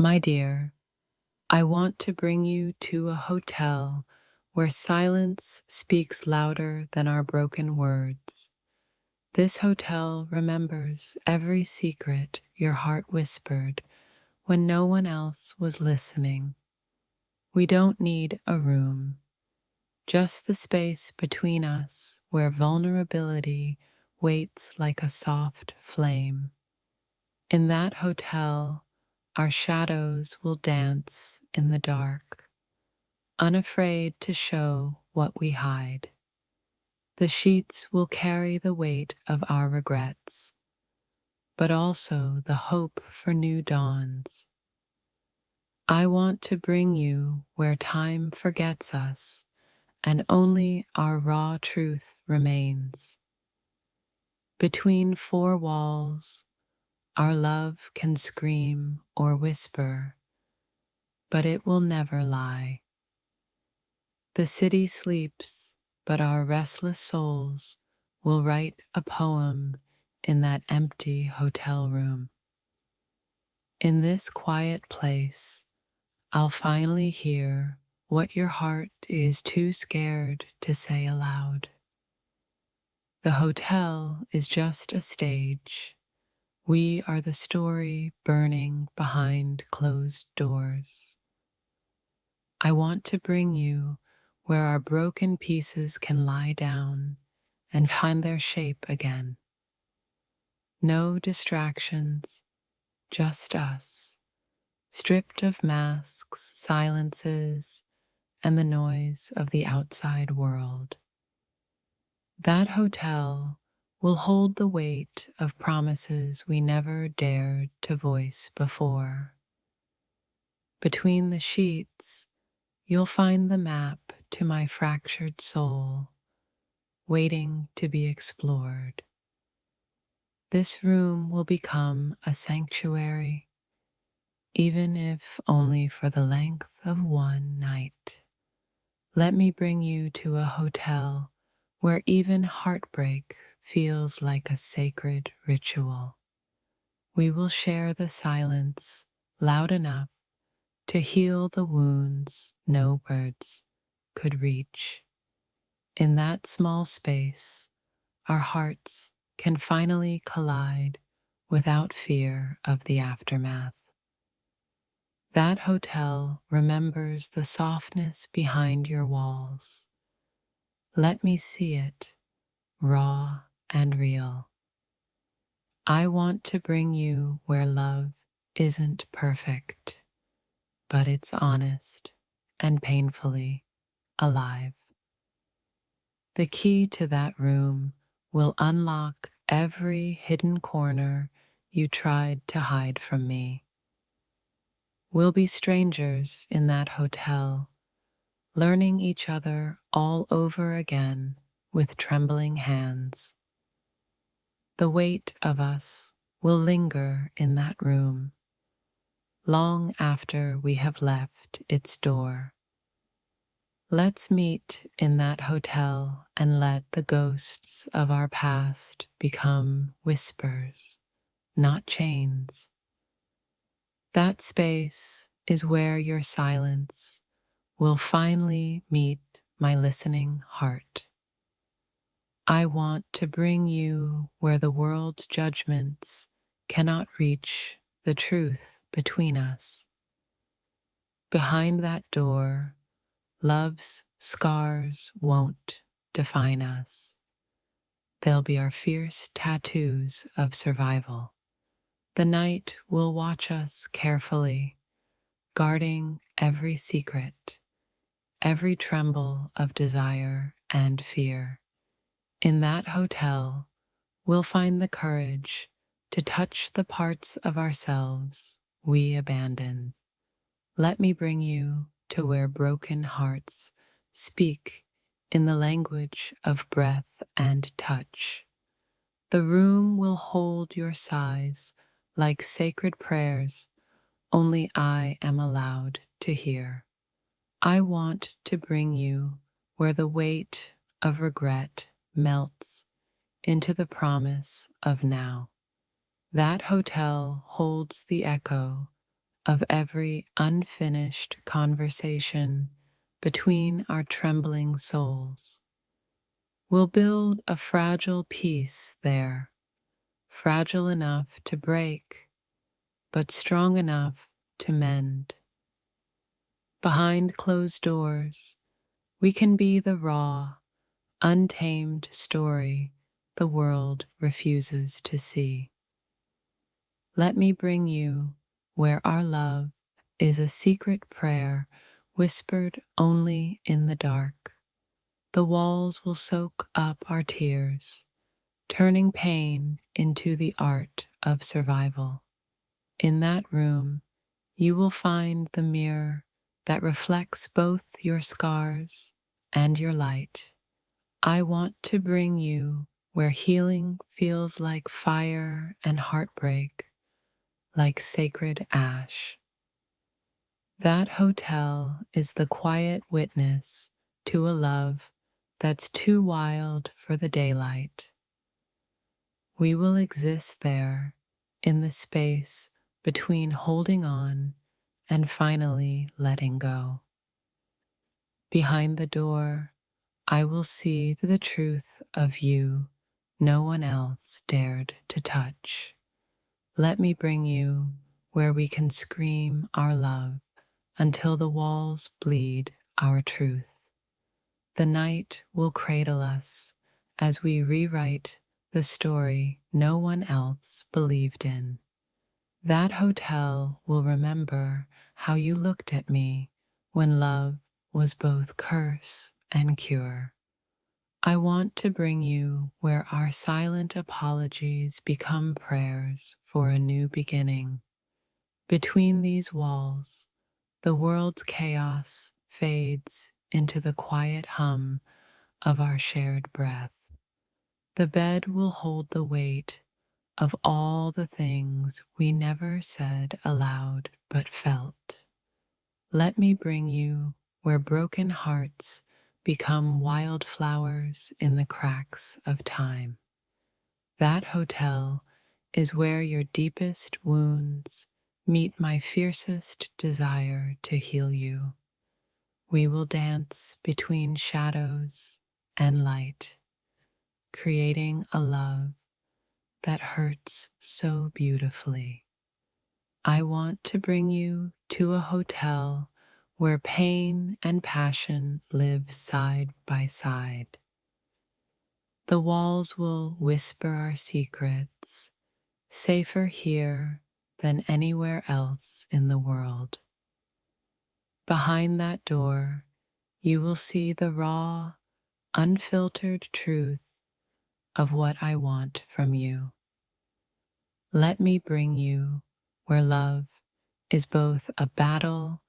My dear, I want to bring you to a hotel where silence speaks louder than our broken words. This hotel remembers every secret your heart whispered when no one else was listening. We don't need a room, just the space between us where vulnerability waits like a soft flame. In that hotel, our shadows will dance in the dark, unafraid to show what we hide. The sheets will carry the weight of our regrets, but also the hope for new dawns. I want to bring you where time forgets us and only our raw truth remains. Between four walls, our love can scream or whisper, but it will never lie. The city sleeps, but our restless souls will write a poem in that empty hotel room. In this quiet place, I'll finally hear what your heart is too scared to say aloud. The hotel is just a stage. We are the story burning behind closed doors. I want to bring you where our broken pieces can lie down and find their shape again. No distractions, just us, stripped of masks, silences, and the noise of the outside world. That hotel will hold the weight of promises we never dared to voice before. Between the sheets, you'll find the map to my fractured soul, waiting to be explored. This room will become a sanctuary, even if only for the length of one night. Let me bring you to a hotel where even heartbreak feels like a sacred ritual. We will share the silence loud enough to heal the wounds no words could reach. In that small space, our hearts can finally collide without fear of the aftermath. That hotel remembers the softness behind your walls. Let me see it, raw and real. I want to bring you where love isn't perfect, but it's honest and painfully alive. The key to that room will unlock every hidden corner you tried to hide from me. We'll be strangers in that hotel, learning each other all over again with trembling hands. The weight of us will linger in that room, long after we have left its door. Let's meet in that hotel and let the ghosts of our past become whispers, not chains. That space is where your silence will finally meet my listening heart. I want to bring you where the world's judgments cannot reach the truth between us. Behind that door, love's scars won't define us. They'll be our fierce tattoos of survival. The night will watch us carefully, guarding every secret, every tremble of desire and fear. In that hotel, we'll find the courage to touch the parts of ourselves we abandon. Let me bring you to where broken hearts speak in the language of breath and touch. The room will hold your sighs like sacred prayers only I am allowed to hear. I want to bring you where the weight of regret melts into the promise of now. That hotel holds the echo of every unfinished conversation between our trembling souls. We'll build a fragile peace there, fragile enough to break, but strong enough to mend. Behind closed doors, we can be the raw, untamed story the world refuses to see. Let me bring you where our love is a secret prayer whispered only in the dark. The walls will soak up our tears, turning pain into the art of survival. In that room, you will find the mirror that reflects both your scars and your light. I want to bring you where healing feels like fire and heartbreak, like sacred ash. That hotel is the quiet witness to a love that's too wild for the daylight. We will exist there in the space between holding on and finally letting go. Behind the door, I will see the truth of you no one else dared to touch. Let me bring you where we can scream our love until the walls bleed our truth. The night will cradle us as we rewrite the story no one else believed in. That hotel will remember how you looked at me when love was both curse and cure. I want to bring you where our silent apologies become prayers for a new beginning. Between these walls, the world's chaos fades into the quiet hum of our shared breath. The bed will hold the weight of all the things we never said aloud but felt. Let me bring you where broken hearts become wildflowers in the cracks of time. That hotel is where your deepest wounds meet my fiercest desire to heal you. We will dance between shadows and light, creating a love that hurts so beautifully. I want to bring you to a hotel where pain and passion live side by side. The walls will whisper our secrets, safer here than anywhere else in the world. Behind that door, you will see the raw, unfiltered truth of what I want from you. Let me bring you where love is both a battle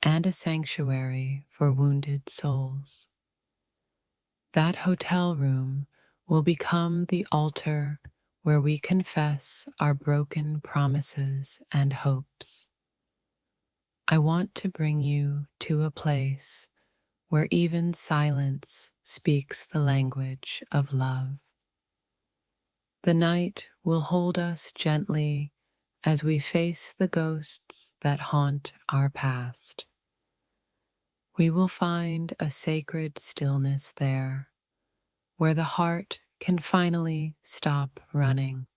and a sanctuary for wounded souls. That hotel room will become the altar where we confess our broken promises and hopes. I want to bring you to a place where even silence speaks the language of love. The night will hold us gently as we face the ghosts that haunt our past. We will find a sacred stillness there, where the heart can finally stop running.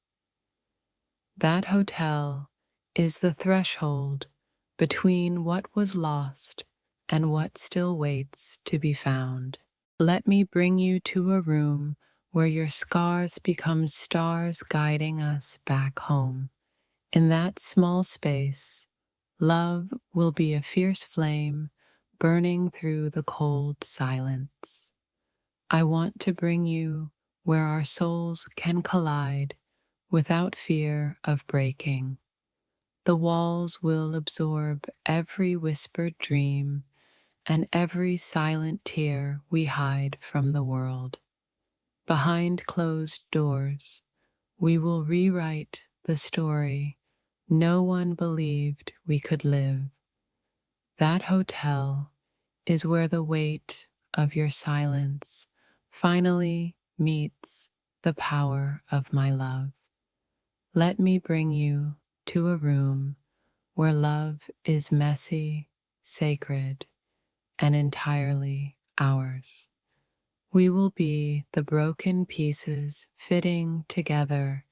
That hotel is the threshold between what was lost and what still waits to be found. Let me bring you to a room where your scars become stars guiding us back home. In that small space, love will be a fierce flame burning through the cold silence. I want to bring you where our souls can collide without fear of breaking. The walls will absorb every whispered dream and every silent tear we hide from the world. Behind closed doors, we will rewrite the story no one believed we could live. That hotel is where the weight of your silence finally meets the power of my love. Let me bring you to a room where love is messy, sacred, and entirely ours. We will be the broken pieces fitting together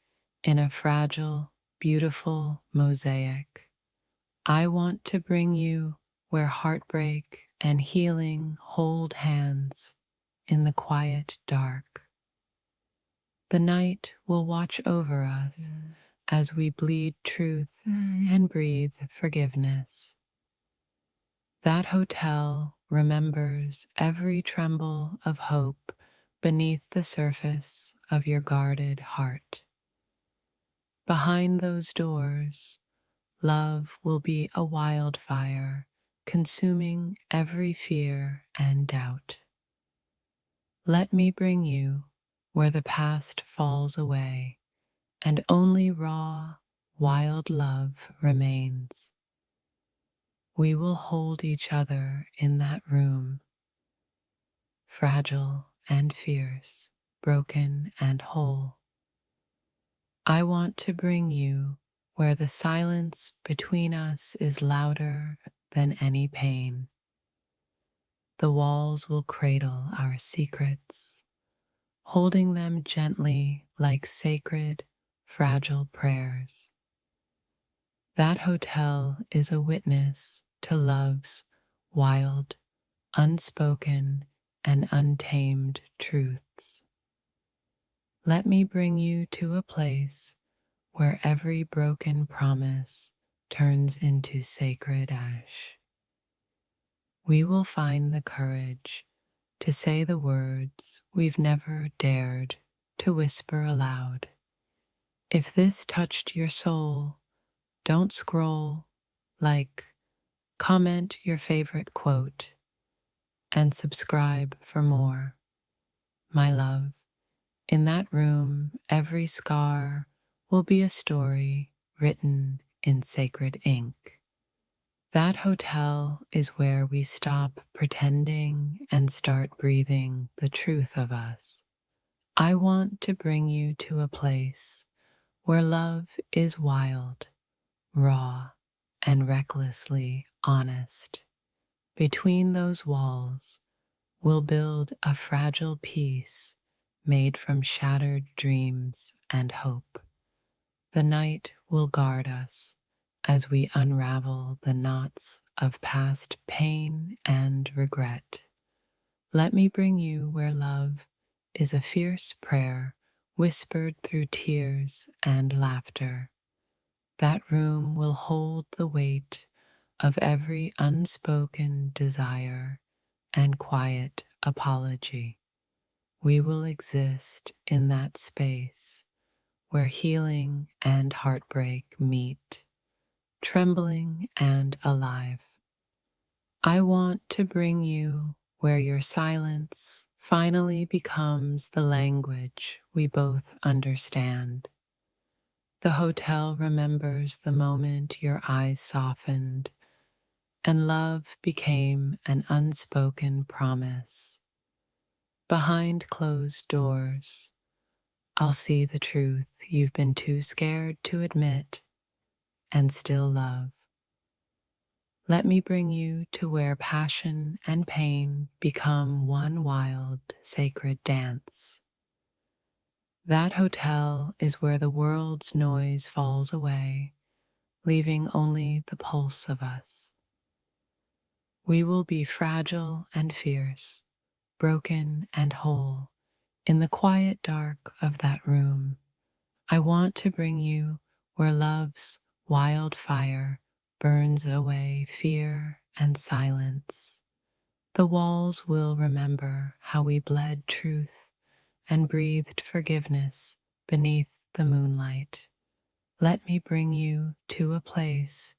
in a fragile, beautiful mosaic. I want to bring you where heartbreak and healing hold hands in the quiet dark. The night will watch over us as we bleed truth and breathe forgiveness. That hotel remembers every tremble of hope beneath the surface of your guarded heart. Behind those doors, love will be a wildfire, consuming every fear and doubt. Let me bring you where the past falls away and only raw, wild love remains. We will hold each other in that room, fragile and fierce, broken and whole. I want to bring you where the silence between us is louder than any pain. The walls will cradle our secrets, holding them gently like sacred, fragile prayers. That hotel is a witness to love's wild, unspoken, and untamed truths. Let me bring you to a place where every broken promise turns into sacred ash. We will find the courage to say the words we've never dared to whisper aloud. If this touched your soul, don't scroll, like, comment your favorite quote, and subscribe for more. My love, in that room, every scar will be a story written in sacred ink. That hotel is where we stop pretending and start breathing the truth of us. I want to bring you to a place where love is wild, raw, and recklessly honest. Between those walls, we'll build a fragile peace made from shattered dreams and hope. The night will guard us as we unravel the knots of past pain and regret. Let me bring you where love is a fierce prayer whispered through tears and laughter. That room will hold the weight of every unspoken desire and quiet apology. We will exist in that space where healing and heartbreak meet, trembling and alive. I want to bring you where your silence finally becomes the language we both understand. The hotel remembers the moment your eyes softened and love became an unspoken promise. Behind closed doors, I'll see the truth you've been too scared to admit and still love. Let me bring you to where passion and pain become one wild, sacred dance. That hotel is where the world's noise falls away, leaving only the pulse of us. We will be fragile and fierce, broken and whole, in the quiet dark of that room. I want to bring you where love's wildfire burns away fear and silence. The walls will remember how we bled truth and breathed forgiveness beneath the moonlight. Let me bring you to a place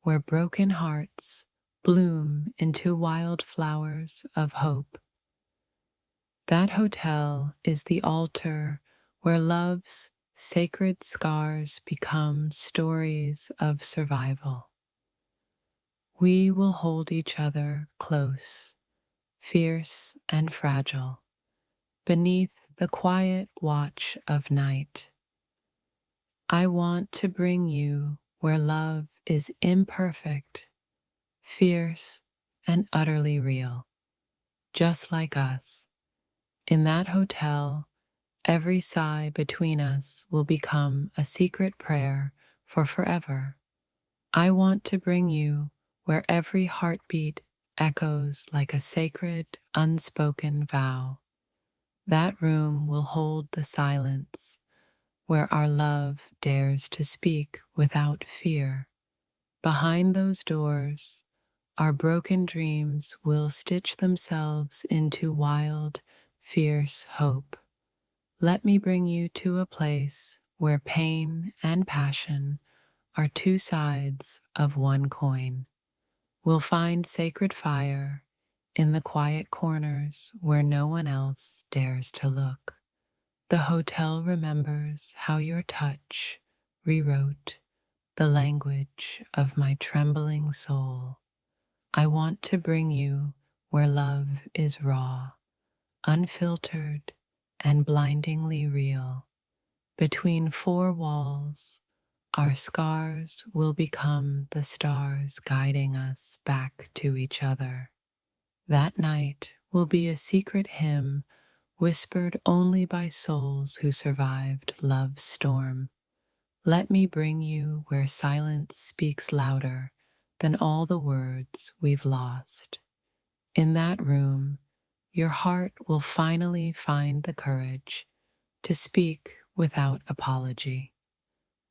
where broken hearts bloom into wild flowers of hope. That hotel is the altar where love's sacred scars become stories of survival. We will hold each other close, fierce and fragile, beneath the quiet watch of night. I want to bring you where love is imperfect, fierce, and utterly real, just like us. In that hotel, every sigh between us will become a secret prayer for forever. I want to bring you where every heartbeat echoes like a sacred, unspoken vow. That room will hold the silence where our love dares to speak without fear. Behind those doors, our broken dreams will stitch themselves into wild, fierce hope. Let me bring you to a place where pain and passion are two sides of one coin. We'll find sacred fire in the quiet corners where no one else dares to look. The hotel remembers how your touch rewrote the language of my trembling soul. I want to bring you where love is raw, unfiltered, and blindingly real. Between four walls, our scars will become the stars guiding us back to each other. That night will be a secret hymn whispered only by souls who survived love's storm. Let me bring you where silence speaks louder than all the words we've lost. In that room, your heart will finally find the courage to speak without apology.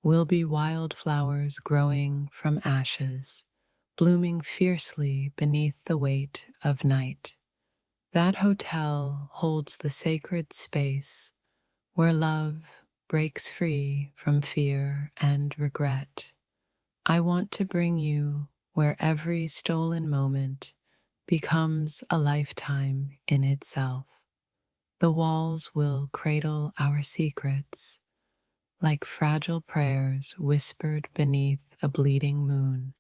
We'll be wildflowers growing from ashes, blooming fiercely beneath the weight of night. That hotel holds the sacred space where love breaks free from fear and regret. I want to bring you where every stolen moment becomes a lifetime in itself. The walls will cradle our secrets like fragile prayers whispered beneath a bleeding moon.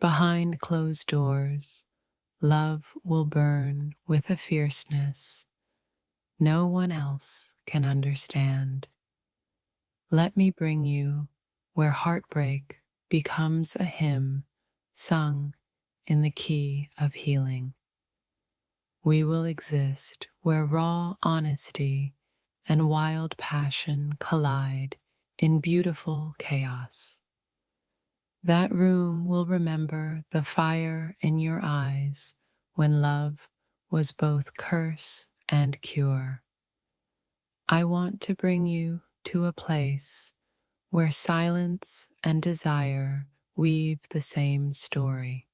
Behind closed doors, love will burn with a fierceness no one else can understand. Let me bring you where heartbreak becomes a hymn sung in the key of healing. We will exist where raw honesty and wild passion collide in beautiful chaos. That room will remember the fire in your eyes when love was both curse and cure. I want to bring you to a place where silence and desire weave the same story.